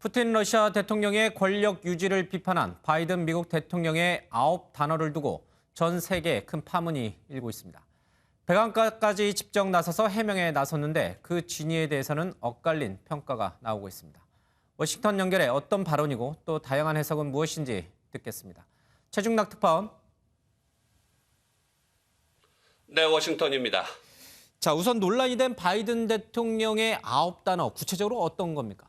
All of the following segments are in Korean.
푸틴 러시아 대통령의 권력 유지를 비판한 바이든 미국 대통령의 9단어를 두고 전 세계에 큰 파문이 일고 있습니다. 백악관까지 직접 나서서 해명에 나섰는데 그 진위에 대해서는 엇갈린 평가가 나오고 있습니다. 워싱턴 연결해 어떤 발언이고 또 다양한 해석은 무엇인지 듣겠습니다. 최중락 특파원. 네, 워싱턴입니다. 자, 우선 논란이 된 바이든 대통령의 9단어, 구체적으로 어떤 겁니까?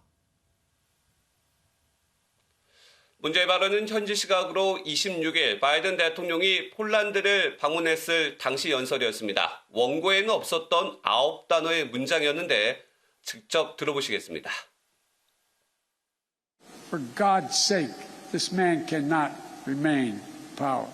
문제의 발언은 현지 시각으로 26일 바이든 대통령이 폴란드를 방문했을 당시 연설이었습니다. 원고에는 없었던 9단어의 문장이었는데 직접 들어보시겠습니다. For God's sake, this man cannot remain in power.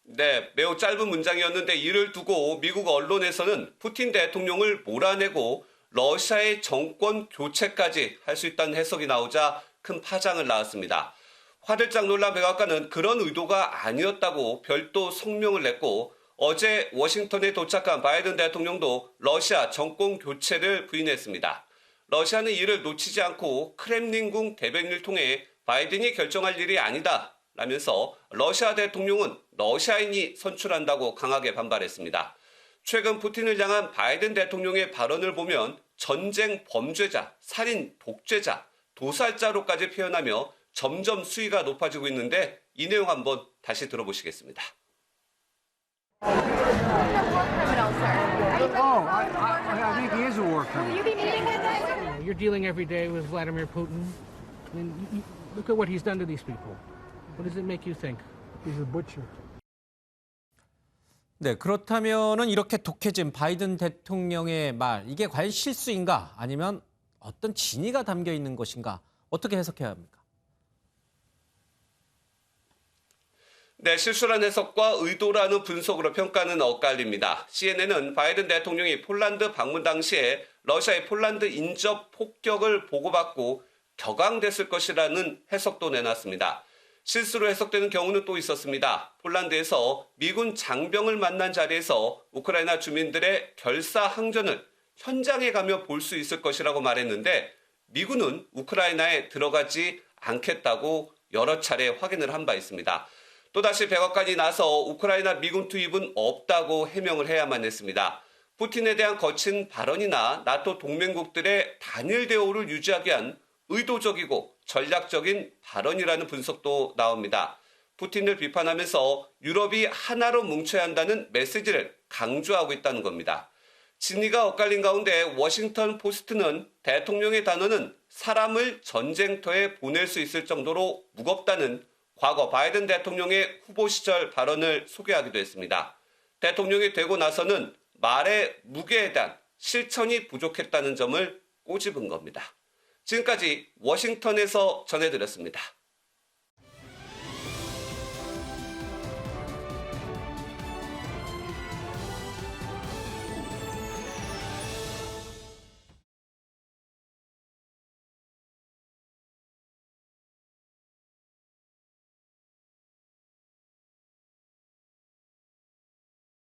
네, 매우 짧은 문장이었는데 이를 두고 미국 언론에서는 푸틴 대통령을 몰아내고 러시아의 정권 교체까지 할 수 있다는 해석이 나오자 큰 파장을 낳았습니다. 화들짝 놀란 백악관은 그런 의도가 아니었다고 별도 성명을 냈고 어제 워싱턴에 도착한 바이든 대통령도 러시아 정권 교체를 부인했습니다. 러시아는 이를 놓치지 않고 크렘린궁 대변인을 통해 바이든이 결정할 일이 아니다 라면서 러시아 대통령은 러시아인이 선출한다고 강하게 반발했습니다. 최근 푸틴을 향한 바이든 대통령의 발언을 보면 전쟁 범죄자, 살인 독재자, 도살자로까지 표현하며 점점 수위가 높아지고 있는데 이 내용 한번 다시 들어보시겠습니다. I think he is a war criminal. Will you be meeting with us? You're dealing every day with Vladimir Putin. I mean, look at what he's done to these people. What does it make you think? He's a butcher. 네, 그렇다면은 이렇게 독해진 바이든 대통령의 말, 이게 과연 실수인가? 아니면 어떤 진위가 담겨 있는 것인가? 어떻게 해석해야 합니까? 네, 실수란 해석과 의도라는 분석으로 평가는 엇갈립니다. CNN은 바이든 대통령이 폴란드 방문 당시에 러시아의 폴란드 인접 폭격을 보고받고 격앙됐을 것이라는 해석도 내놨습니다. 실수로 해석되는 경우는 또 있었습니다. 폴란드에서 미군 장병을 만난 자리에서 우크라이나 주민들의 결사항전을 현장에 가면 볼 수 있을 것이라고 말했는데 미군은 우크라이나에 들어가지 않겠다고 여러 차례 확인을 한 바 있습니다. 또다시 백악관이 나서 우크라이나 미군 투입은 없다고 해명을 해야만 했습니다. 푸틴에 대한 거친 발언이나 나토 동맹국들의 단일 대우를 유지하기 위한 의도적이고 전략적인 발언이라는 분석도 나옵니다. 푸틴을 비판하면서 유럽이 하나로 뭉쳐야 한다는 메시지를 강조하고 있다는 겁니다. 진위가 엇갈린 가운데 워싱턴 포스트는 대통령의 단어는 사람을 전쟁터에 보낼 수 있을 정도로 무겁다는 과거 바이든 대통령의 후보 시절 발언을 소개하기도 했습니다. 대통령이 되고 나서는 말의 무게에 대한 실천이 부족했다는 점을 꼬집은 겁니다. 지금까지 워싱턴에서 전해드렸습니다.